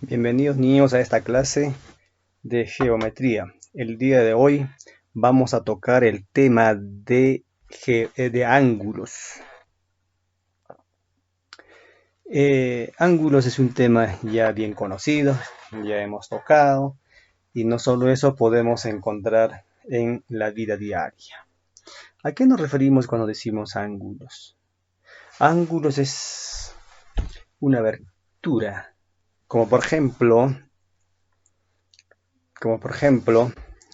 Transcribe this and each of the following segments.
Bienvenidos niños a esta clase de geometría. El día de hoy vamos a tocar el tema de ángulos. Ángulos es un tema ya bien conocido, ya hemos tocado, y no solo eso podemos encontrar en la vida diaria. ¿A qué nos referimos cuando decimos ángulos? Ángulos es una abertura, como por ejemplo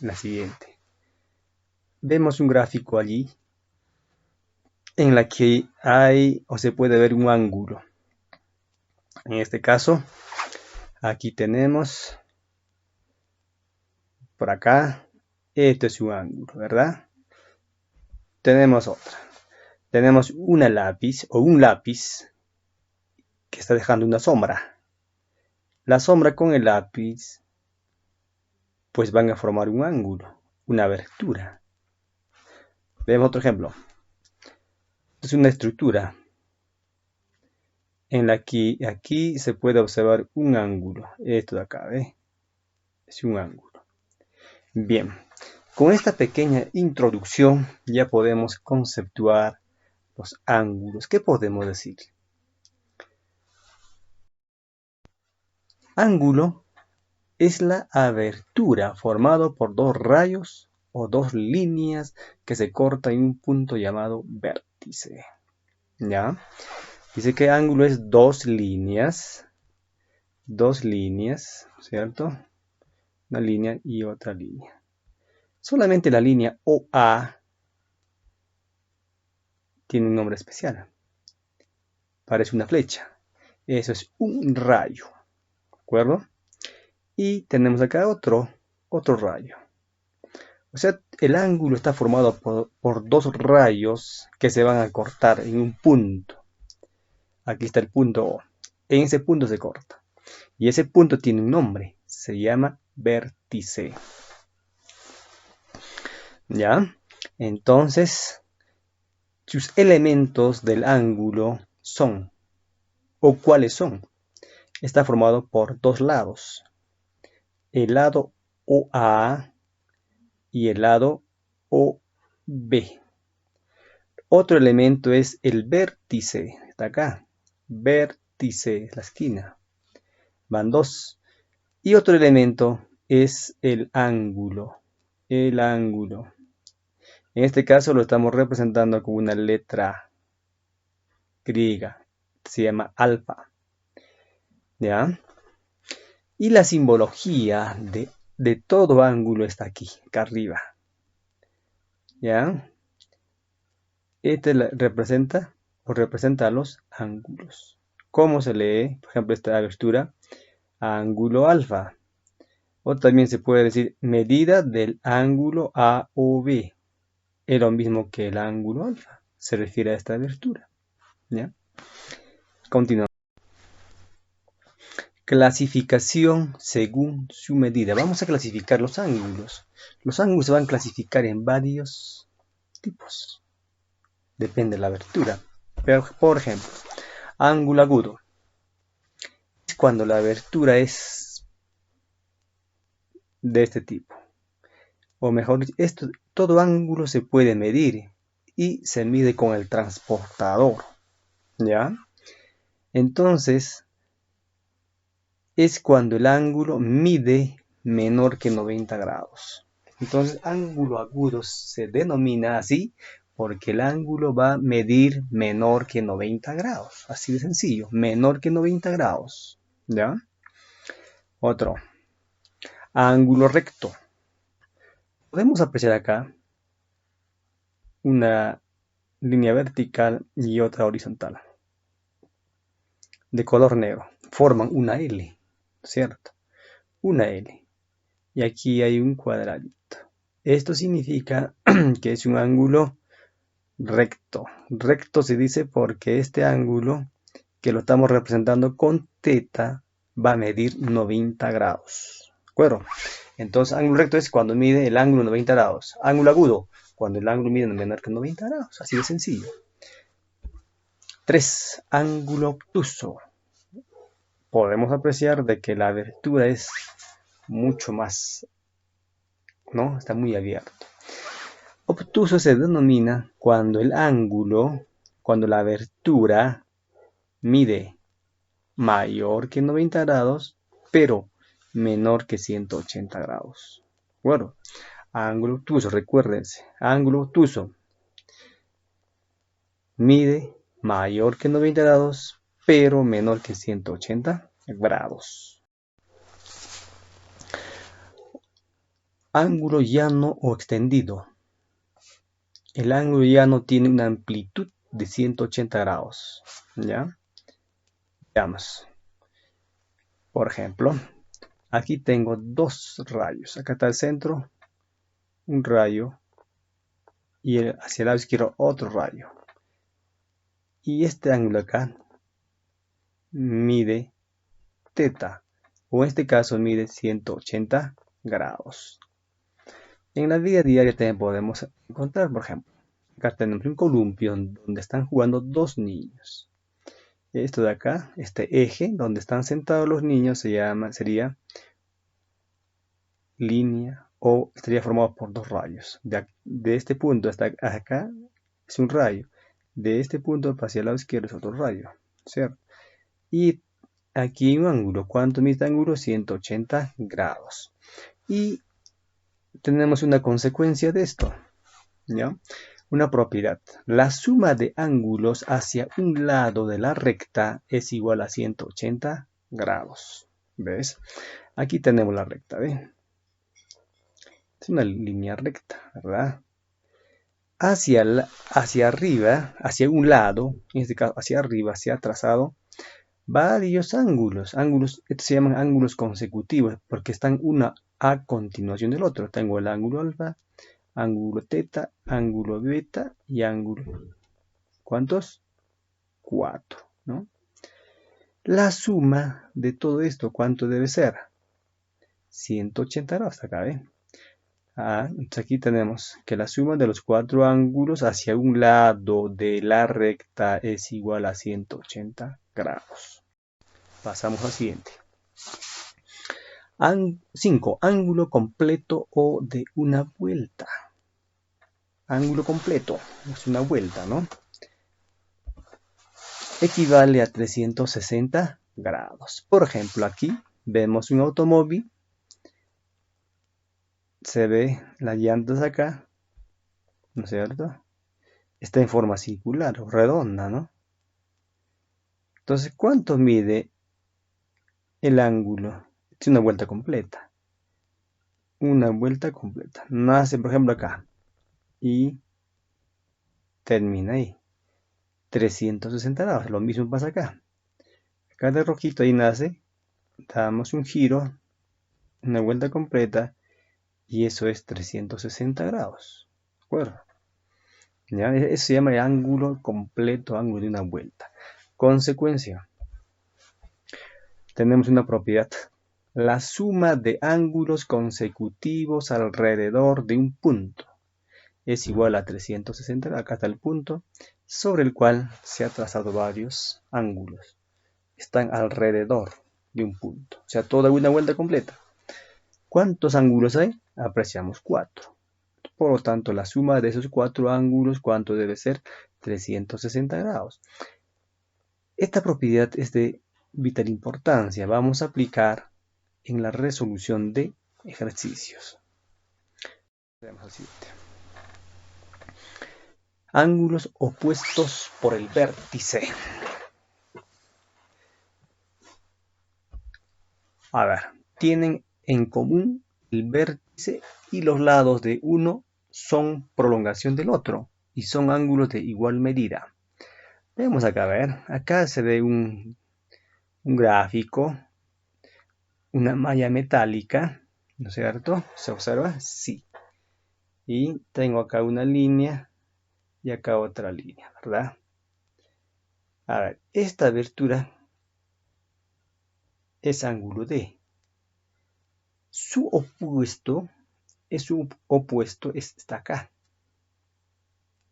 la siguiente. Vemos un gráfico allí en la que hay o se puede ver un ángulo. En este caso, aquí tenemos por acá, esto es un ángulo, ¿verdad? Tenemos otra. Tenemos una lápiz o un lápiz que está dejando una sombra. La sombra con el lápiz pues van a formar un ángulo, una abertura. Vemos otro ejemplo. Es una estructura en la que aquí se puede observar un ángulo. Esto de acá, ¿ves? Es un ángulo. Bien, con esta pequeña introducción ya podemos conceptuar los ángulos. ¿Qué podemos decir? Ángulo es la abertura formada por dos rayos o dos líneas que se cortan en un punto llamado vértice. ¿Ya? Dice que ángulo es dos líneas, ¿cierto? Una línea y otra línea. Solamente la línea OA tiene un nombre especial. Parece una flecha. Eso es un rayo. ¿De acuerdo? Y tenemos acá otro rayo. O sea, el ángulo está formado por dos rayos que se van a cortar en un punto. Aquí está el punto O. En ese punto se corta. Y ese punto tiene un nombre. Se llama vértice. ¿Ya? Entonces, sus elementos del ángulo son, o cuáles son. Está formado por dos lados. El lado OA y el lado OB. Otro elemento es el vértice. Está acá. Vértice es la esquina. Van dos. Y otro elemento es el ángulo. El ángulo. En este caso lo estamos representando con una letra griega. Se llama alfa. ¿Ya? Y la simbología de todo ángulo está aquí, acá arriba. ¿Ya? Este representa a los ángulos. ¿Cómo se lee? Por ejemplo, esta abertura, ángulo alfa. O también se puede decir medida del ángulo AOB. Es lo mismo que el ángulo alfa. Se refiere a esta abertura. ¿Ya? Continuamos. Clasificación según su medida. Vamos a clasificar los ángulos. Los ángulos se van a clasificar en varios tipos. Depende de la abertura. Pero, por ejemplo, ángulo agudo. Es cuando la abertura es de este tipo. O mejor dicho, todo ángulo se puede medir y se mide con el transportador. ¿Ya? Entonces, es cuando el ángulo mide menor que 90 grados. Entonces, ángulo agudo se denomina así porque el ángulo va a medir menor que 90 grados. Así de sencillo, menor que 90 grados. ¿Ya? Otro. Ángulo recto. Podemos apreciar acá una línea vertical y otra horizontal. De color negro. Forman una L, ¿cierto? Una L. Y aquí hay un cuadradito. Esto significa que es un ángulo recto. Recto se dice porque este ángulo que lo estamos representando con teta va a medir 90 grados. ¿De acuerdo? Entonces, ángulo recto es cuando mide el ángulo 90 grados. Ángulo agudo, cuando el ángulo mide menor que 90 grados. Así de sencillo. 3. Ángulo obtuso. podemos apreciar de que la abertura es mucho más, ¿no? Está muy abierto. Obtuso se denomina cuando el ángulo, cuando la abertura mide mayor que 90 grados, pero menor que 180 grados. Bueno, ángulo obtuso, recuérdense, ángulo obtuso mide mayor que 90 grados, pero menor que 180 grados. Ángulo llano o extendido. El ángulo llano tiene una amplitud de 180 grados. ¿Ya? Veamos. Por ejemplo, aquí tengo dos rayos. Acá está el centro, un rayo, y hacia el lado izquierdo otro rayo. Y este ángulo acá mide teta, o en este caso mide 180 grados. En la vida diaria también podemos encontrar, por ejemplo, acá tenemos un columpio donde están jugando dos niños. Esto de acá, este eje donde están sentados los niños sería línea o estaría formado por dos rayos. De este punto hasta acá es un rayo. De este punto hacia el lado izquierdo es otro rayo, ¿cierto? Y aquí hay un ángulo. ¿Cuánto mide este ángulo? 180 grados. Y tenemos una consecuencia de esto, ¿ya? Una propiedad. La suma de ángulos hacia un lado de la recta es igual a 180 grados. ¿Ves? Aquí tenemos la recta, ¿ves? Es una línea recta, ¿verdad? Hacia arriba, hacia un lado, en este caso hacia arriba, se ha trazado varios ángulos. Estos se llaman ángulos consecutivos porque están una a continuación del otro. Tengo el ángulo alfa, ángulo teta, ángulo beta y ángulo. ¿Cuántos? 4, ¿no? La suma de todo esto, ¿cuánto debe ser? 180 grados, acá, ¿ven? Entonces aquí tenemos que la suma de los cuatro ángulos hacia un lado de la recta es igual a 180 grados. Pasamos al siguiente. 5. Ángulo completo o de una vuelta. Ángulo completo es una vuelta, ¿no? Equivale a 360 grados. Por ejemplo, aquí vemos un automóvil. Se ve las llantas acá, ¿no es cierto? Está en forma circular o redonda, ¿no? Entonces, ¿cuánto mide el ángulo? Es una vuelta completa. Una vuelta completa. Nace, por ejemplo, acá. Y termina ahí. 360 grados. Lo mismo pasa acá. Acá de rojito ahí nace. Damos un giro. Una vuelta completa. Y eso es 360 grados. ¿De acuerdo? ¿Ya? Eso se llama el ángulo completo, ángulo de una vuelta. Consecuencia. Tenemos una propiedad. La suma de ángulos consecutivos alrededor de un punto es igual a 360, acá está el punto, sobre el cual se ha trazado varios ángulos. Están alrededor de un punto, o sea, toda una vuelta completa. ¿Cuántos ángulos hay? Apreciamos 4. Por lo tanto, la suma de esos 4 ángulos, ¿cuánto debe ser? 360 grados. Esta propiedad es de vital importancia. Vamos a aplicar en la resolución de ejercicios. Veamos el siguiente. Ángulos opuestos por el vértice. A ver, tienen en común el vértice y los lados de uno son prolongación del otro y son ángulos de igual medida. Vemos acá, a ver, acá se ve un gráfico, una malla metálica, ¿no es cierto? ¿Se observa? Sí. Y tengo acá una línea y acá otra línea, ¿verdad? A ver, esta abertura es ángulo D. Su opuesto está acá,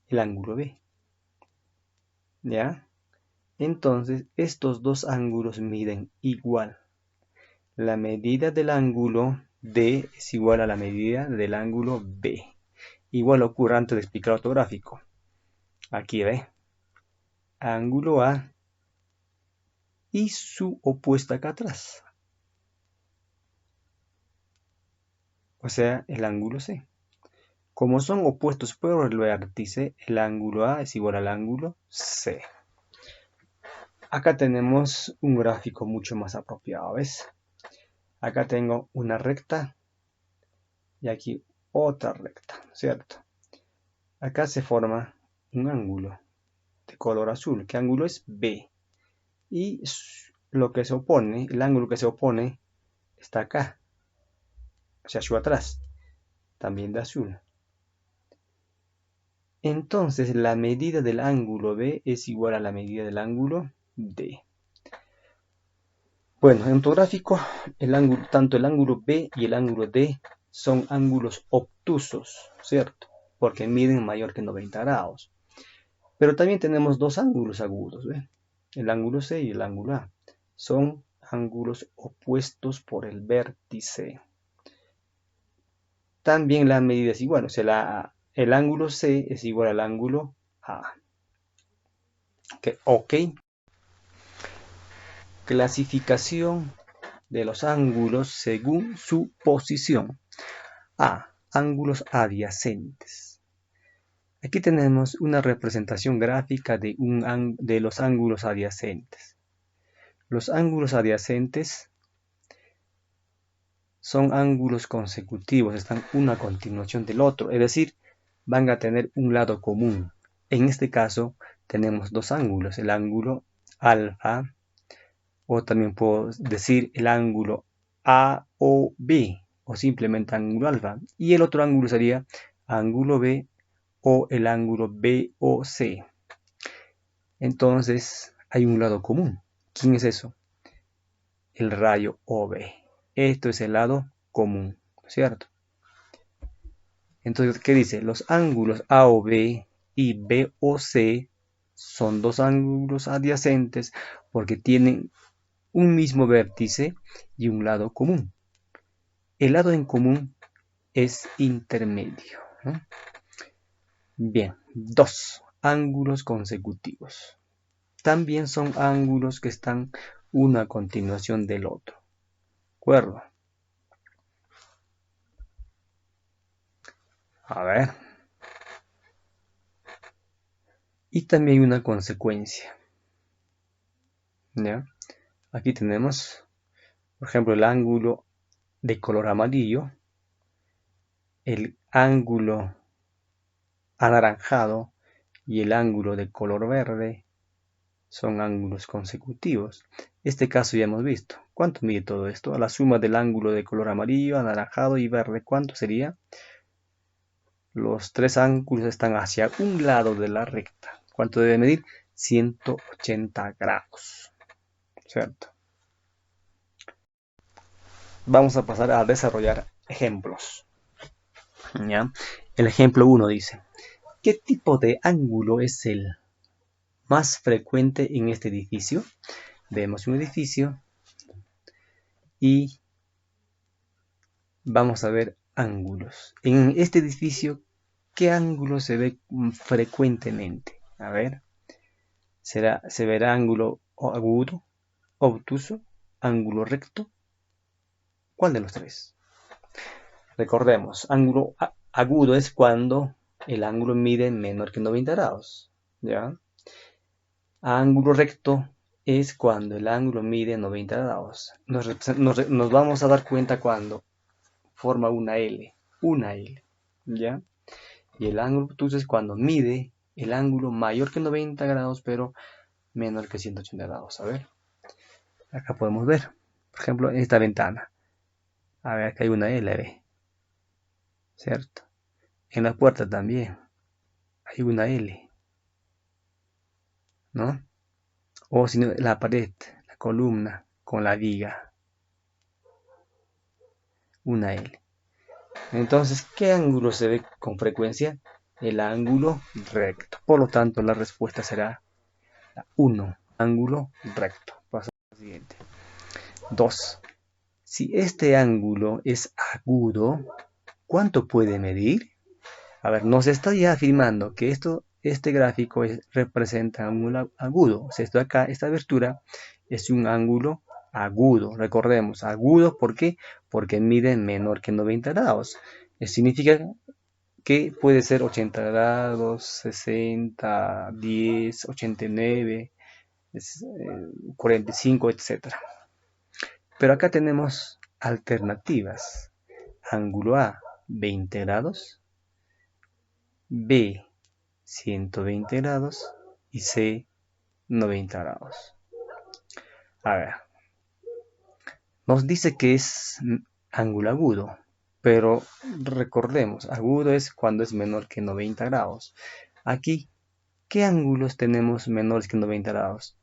el ángulo B. ¿Ya? Entonces, estos dos ángulos miden igual. La medida del ángulo D es igual a la medida del ángulo B. Igual ocurre antes de explicar otro gráfico. Aquí ve, ángulo A y su opuesto acá atrás. O sea, el ángulo C. Como son opuestos por el vértice, el ángulo A es igual al ángulo C. Acá tenemos un gráfico mucho más apropiado, ¿ves? Acá tengo una recta y aquí otra recta, ¿cierto? Acá se forma un ángulo de color azul. ¿Qué ángulo es? B. Y lo que se opone, el ángulo que se opone está acá, o sea, hacia atrás, también de azul. Entonces la medida del ángulo B es igual a la medida del ángulo D. Bueno, en tu gráfico, tanto el ángulo B y el ángulo D son ángulos obtusos, ¿cierto? Porque miden mayor que 90 grados. Pero también tenemos dos ángulos agudos, ¿ve? El ángulo C y el ángulo A. Son ángulos opuestos por el vértice. También la medida es igual, o sea, el ángulo C es igual al ángulo A. Ok. Clasificación de los ángulos según su posición. A. Ángulos adyacentes. Aquí tenemos una representación gráfica de los ángulos adyacentes. Los ángulos adyacentes son ángulos consecutivos, están uno a continuación del otro, es decir, van a tener un lado común. En este caso tenemos dos ángulos, el ángulo alfa, o también puedo decir el ángulo AOB, o simplemente ángulo alfa, y el otro ángulo sería ángulo B o el ángulo BOC. Entonces hay un lado común. ¿Quién es eso? El rayo OB. Esto es el lado común, ¿cierto? Entonces, ¿qué dice? Los ángulos AOB y BOC son dos ángulos adyacentes porque tienen un mismo vértice y un lado común. El lado en común es intermedio, ¿no? Bien, dos ángulos consecutivos. También son ángulos que están uno a continuación del otro. ¿De acuerdo? A ver. Y también hay una consecuencia. ¿Ya? Aquí tenemos, por ejemplo, el ángulo de color amarillo, el ángulo anaranjado y el ángulo de color verde son ángulos consecutivos. Este caso ya hemos visto. ¿Cuánto mide todo esto? A la suma del ángulo de color amarillo, anaranjado y verde, ¿cuánto sería? Los tres ángulos están hacia un lado de la recta. ¿Cuánto debe medir? 180 grados. ¿Cierto? Vamos a pasar a desarrollar ejemplos. ¿Ya? El ejemplo 1 dice, ¿qué tipo de ángulo es el más frecuente en este edificio? Vemos un edificio y vamos a ver ángulos. En este edificio, ¿qué ángulo se ve frecuentemente? A ver, ¿se verá ángulo agudo, obtuso, ángulo recto? ¿Cuál de los tres? Recordemos, ángulo agudo es cuando el ángulo mide menor que 90 grados. ¿Ya? Ángulo recto es cuando el ángulo mide 90 grados. Nos vamos a dar cuenta cuando forma una L. ¿Ya? Y el ángulo obtuso es cuando mide el ángulo mayor que 90 grados, pero menor que 180 grados. A ver, acá podemos ver, por ejemplo, en esta ventana. A ver, acá hay una L, ¿ve? ¿Cierto? En la puerta también hay una L, ¿no? O si no, la pared, la columna con la viga, una L. Entonces, ¿qué ángulo se ve con frecuencia? El ángulo recto. Por lo tanto, la respuesta será la 1. ángulo recto. Paso al siguiente. 2. Si este ángulo es agudo, ¿cuánto puede medir? A ver, nos está ya afirmando que este gráfico representa un ángulo agudo. O sea, esto acá, esta abertura es un ángulo agudo. Recordemos, agudo, ¿por qué? Porque mide menor que 90 grados. Eso significa que puede ser 80 grados, 60, 10, 89, 45, etc. Pero acá tenemos alternativas. Ángulo A, 20 grados. B, 120 grados. Y C, 90 grados. A ver, nos dice que es ángulo agudo. Pero recordemos, agudo es cuando es menor que 90 grados. Aquí, ¿qué ángulos tenemos menores que 90 grados?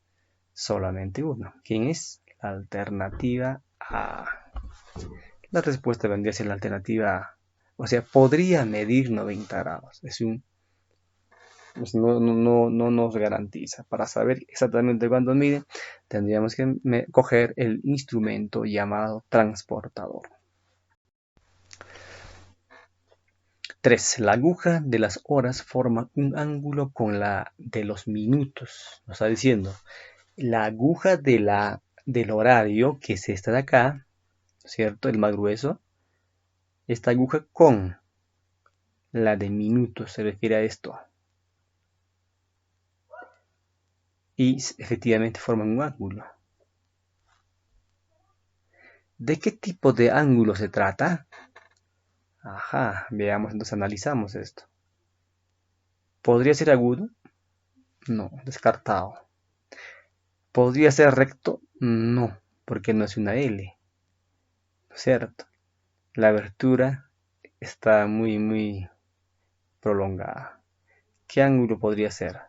Solamente uno. ¿Quién es? La alternativa A. La respuesta vendría a ser la alternativa A. O sea, podría medir 90 grados. No nos garantiza. Para saber exactamente cuánto mide, tendríamos que coger el instrumento llamado transportador. 3. La aguja de las horas forma un ángulo con la de los minutos. Nos está diciendo, la aguja del horario, que es esta de acá, ¿cierto? El más grueso. Esta aguja con la de minutos se refiere a esto. Y efectivamente forman un ángulo. ¿De qué tipo de ángulo se trata? Ajá, veamos, entonces analizamos esto. ¿Podría ser agudo? No, descartado. ¿Podría ser recto? No, porque no es una L, ¿cierto? La abertura está muy prolongada. ¿Qué ángulo podría ser?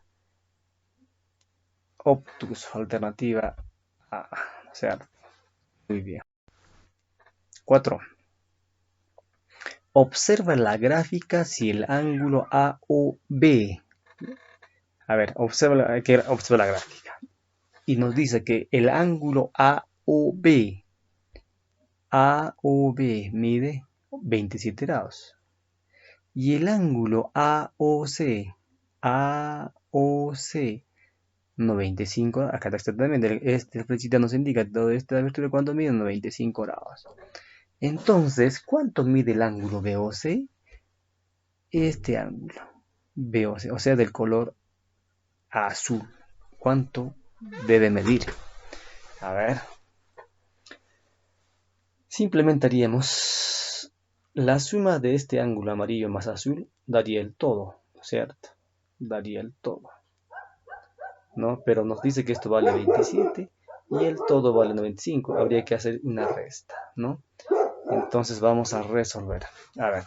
Obtuso, alternativa A, ¿cierto? Muy bien. 4. Observa la gráfica si el ángulo AOB. A ver, observa la gráfica. Y nos dice que el ángulo AOB mide 27 grados. Y el ángulo AOC 95, acá está también, esta flechita nos indica toda esta abertura cuánto mide, 95 grados. Entonces, ¿cuánto mide el ángulo BOC? Este ángulo BOC, o sea, del color azul. ¿Cuánto debe medir? A ver. Simplemente haríamos la suma de este ángulo amarillo más azul daría el todo, ¿cierto? Daría el todo, ¿no? Pero nos dice que esto vale 27 y el todo vale 95. Habría que hacer una resta, ¿no? Entonces vamos a resolver. A ver,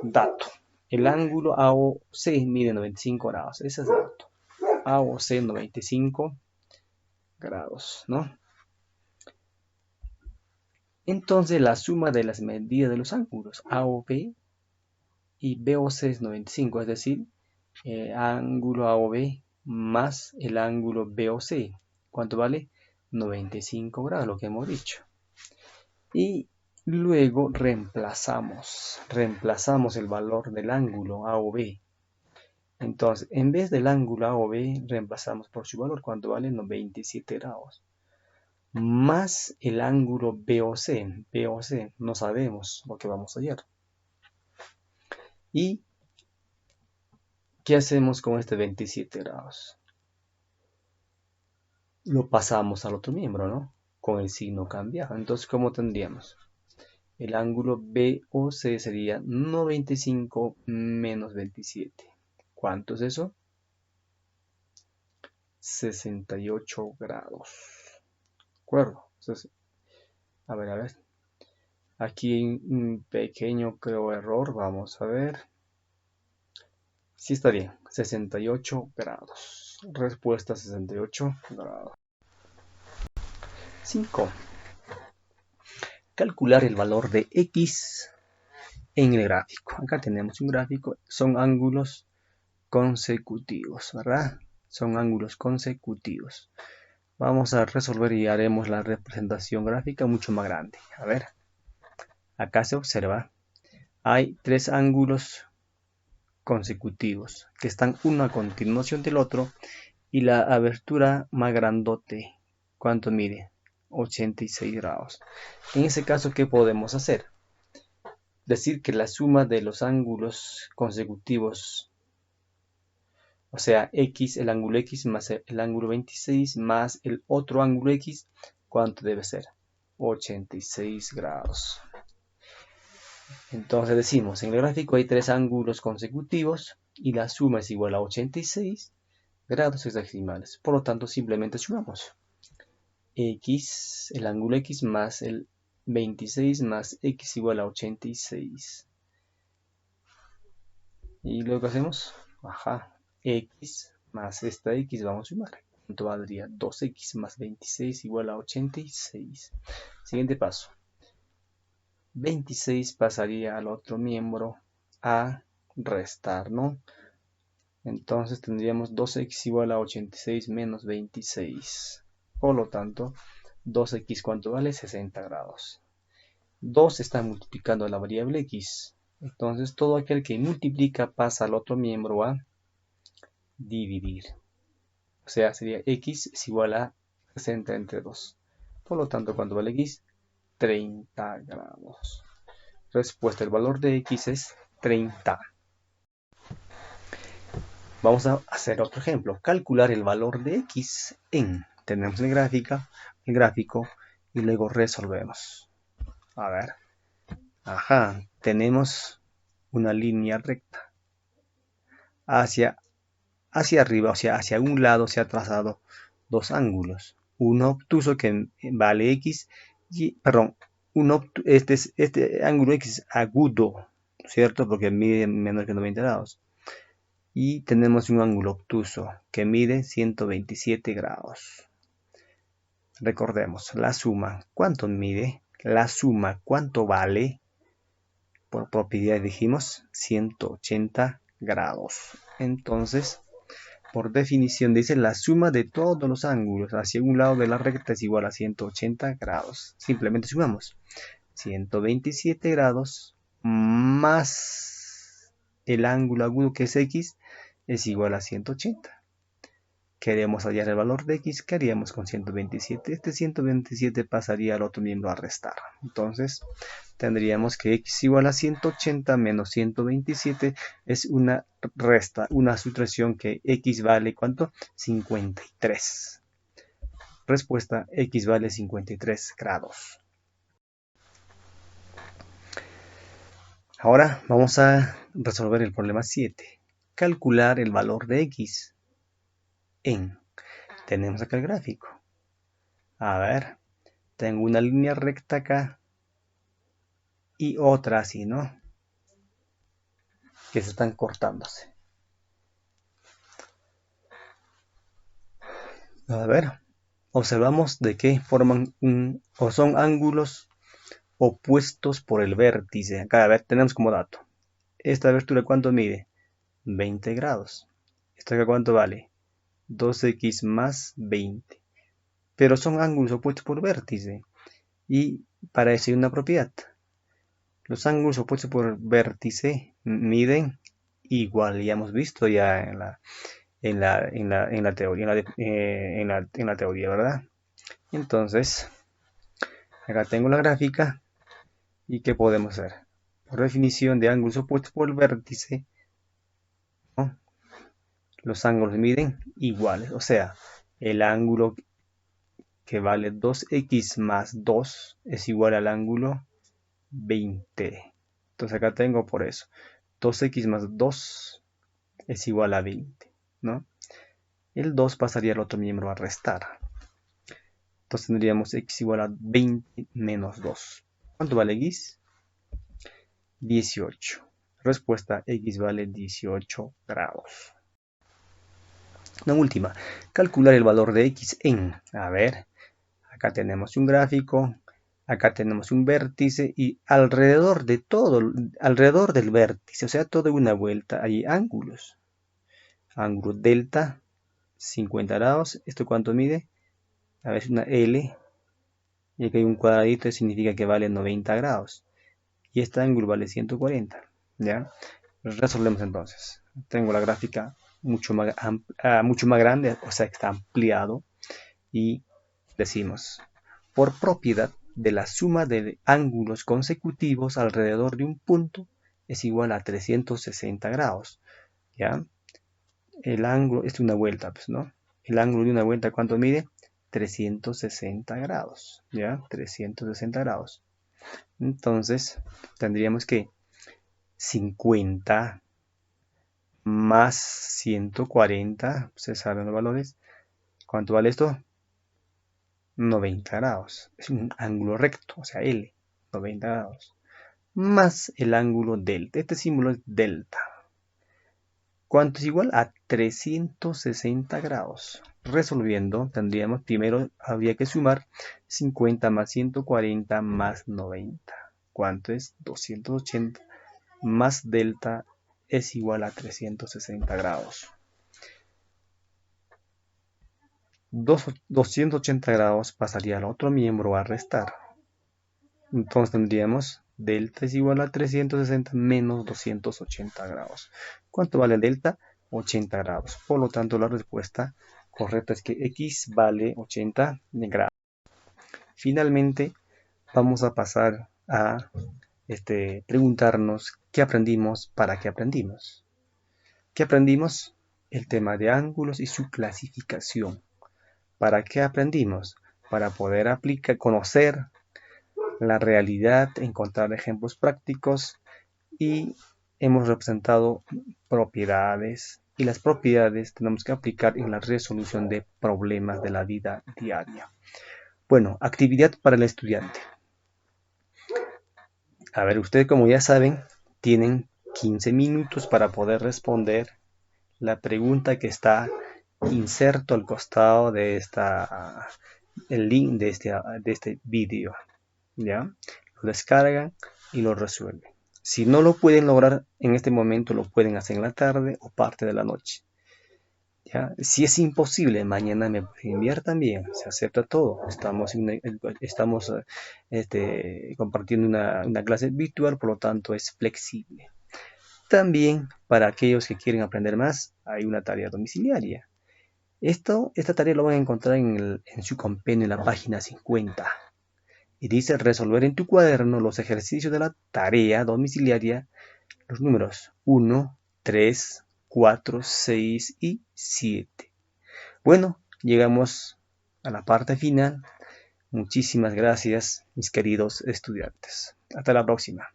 dato. El ángulo AOC mide 95 grados. Ese es el dato. AOC 95 grados, ¿no? Entonces la suma de las medidas de los ángulos AOB y BOC es 95, es decir, ángulo AOB más el ángulo BOC. ¿Cuánto vale? 95 grados, lo que hemos dicho. Y luego reemplazamos el valor del ángulo AOB. Entonces, en vez del ángulo AOB, reemplazamos por su valor, ¿cuánto vale? 27 grados. Más el ángulo BOC. BOC, no sabemos lo que vamos a hallar. ¿Y qué hacemos con este 27 grados? Lo pasamos al otro miembro, ¿no? Con el signo cambiado. Entonces, ¿cómo tendríamos? El ángulo BOC sería 95 menos 27. ¿Cuánto es eso? 68 grados. ¿De acuerdo? Entonces, a ver. Aquí hay un pequeño, creo, error. Vamos a ver. Sí está bien. 68 grados. Respuesta 68 grados. 5. Calcular el valor de X en el gráfico. Acá tenemos un gráfico. Son ángulos consecutivos, ¿verdad? Son ángulos consecutivos. Vamos a resolver y haremos la representación gráfica mucho más grande. A ver, acá se observa, hay tres ángulos consecutivos que están uno a continuación del otro y la abertura más grandote, ¿cuánto mide? 86 grados. En ese caso, ¿qué podemos hacer? Decir que la suma de los ángulos consecutivos, o sea, x, el ángulo x más el ángulo 26 más el otro ángulo x, ¿cuánto debe ser? 86 grados. Entonces decimos, en el gráfico hay tres ángulos consecutivos y la suma es igual a 86 grados hexagesimales. Por lo tanto, simplemente sumamos x, el ángulo x más el 26 más x igual a 86. Y luego hacemos, x más esta x vamos a sumar. ¿Cuánto valdría? 2x más 26 igual a 86. Siguiente paso. 26 pasaría al otro miembro a restar, ¿no? Entonces tendríamos 2x igual a 86 menos 26. Por lo tanto, 2x ¿cuánto vale? 60 grados. 2 está multiplicando la variable x. Entonces todo aquel que multiplica pasa al otro miembro a dividir. O sea, sería x es igual a 60 entre 2. Por lo tanto, ¿cuánto vale x? 30 grados. Respuesta, el valor de x es 30. Vamos a hacer otro ejemplo. Calcular el valor de x en. Tenemos el gráfico y luego resolvemos. A ver. Tenemos una línea recta. Hacia arriba, o sea, hacia un lado se ha trazado dos ángulos. Uno obtuso que vale x y, perdón, este ángulo x agudo, ¿cierto? Porque mide menos que 90 grados. Y tenemos un ángulo obtuso que mide 127 grados. Recordemos, la suma, ¿cuánto mide? La suma, ¿cuánto vale? Por propiedad dijimos 180 grados. Entonces, por definición dice la suma de todos los ángulos hacia un lado de la recta es igual a 180 grados. Simplemente sumamos 127 grados más el ángulo agudo que es x es igual a 180. Queremos hallar el valor de x, ¿qué haríamos con 127? Este 127 pasaría al otro miembro a restar. Entonces tendríamos que x igual a 180 menos 127 es una resta, una sustracción que x vale ¿cuánto? 53. Respuesta, x vale 53 grados. Ahora vamos a resolver el problema 7. Calcular el valor de x en. Tenemos acá el gráfico. A ver, tengo una línea recta acá y otra así, ¿no? Que se están cortándose. A ver, observamos de que forman o son ángulos opuestos por el vértice. Acá, a ver, tenemos como dato. Esta abertura, ¿cuánto mide? 20 grados. ¿Esta acá cuánto vale? 2x más 20. Pero son ángulos opuestos por vértice. Y para eso hay una propiedad. Los ángulos opuestos por vértice miden igual. Ya hemos visto ya en la teoría, en la teoría, ¿verdad? Entonces, acá tengo la gráfica. ¿Y qué podemos hacer? Por definición de ángulos opuestos por el vértice, ¿no? Los ángulos miden iguales. O sea, el ángulo que vale 2x más 2 es igual al ángulo 20. Entonces acá tengo por eso. 2x más 2 es igual a 20, ¿no? El 2 pasaría al otro miembro a restar. Entonces tendríamos x igual a 20 menos 2. ¿Cuánto vale x? 18. Respuesta, x vale 18 grados. La última, calcular el valor de x en. A ver, acá tenemos un gráfico, acá tenemos un vértice y alrededor de todo, alrededor del vértice, o sea, toda una vuelta, hay ángulos. Ángulo delta, 50 grados. ¿Esto cuánto mide? A ver, una L, y aquí hay un cuadradito, significa que vale 90 grados. Y este ángulo vale 140, ¿ya? Resolvemos entonces. Tengo la gráfica mucho más grande, o sea, está ampliado. Y decimos, por propiedad de la suma de ángulos consecutivos alrededor de un punto es igual a 360 grados, ¿ya? El ángulo es una vuelta, pues, ¿no? El ángulo de una vuelta, ¿cuánto mide? 360 grados, ¿ya? 360 grados. Entonces, tendríamos que 50 más 140, se saben los valores. ¿Cuánto vale esto? 90 grados. Es un ángulo recto, o sea, L, 90 grados. Más el ángulo delta. Este símbolo es delta. ¿Cuánto es igual? A 360 grados. Resolviendo, primero habría que sumar 50 más 140 más 90. ¿Cuánto es? 280 más delta es igual a 360 grados. 280 grados pasaría al otro miembro a restar. Entonces tendríamos delta es igual a 360 menos 280 grados. ¿Cuánto vale delta? 80 grados. Por lo tanto, la respuesta correcta es que x vale 80 grados. Finalmente, vamos a pasar a preguntarnos qué aprendimos, para qué aprendimos. ¿Qué aprendimos? El tema de ángulos y su clasificación. ¿Para qué aprendimos? Para poder conocer la realidad, encontrar ejemplos prácticos y hemos representado propiedades y las propiedades tenemos que aplicar en la resolución de problemas de la vida diaria. Bueno, actividad para el estudiante. A ver, ustedes como ya saben, tienen 15 minutos para poder responder la pregunta que está inserto al costado de el link de este vídeo. ¿Ya? Lo descargan y lo resuelven. Si no lo pueden lograr en este momento, lo pueden hacer en la tarde o parte de la noche. ¿Ya? Si es imposible, mañana me pueden enviar también. Se acepta todo. Estamos compartiendo una clase virtual, por lo tanto es flexible. También para aquellos que quieren aprender más, hay una tarea domiciliaria. Esta tarea lo van a encontrar en su compendio en la página 50. Y dice resolver en tu cuaderno los ejercicios de la tarea domiciliaria, los números 1, 3, 4, 6 y 7. Bueno, llegamos a la parte final. Muchísimas gracias, mis queridos estudiantes. Hasta la próxima.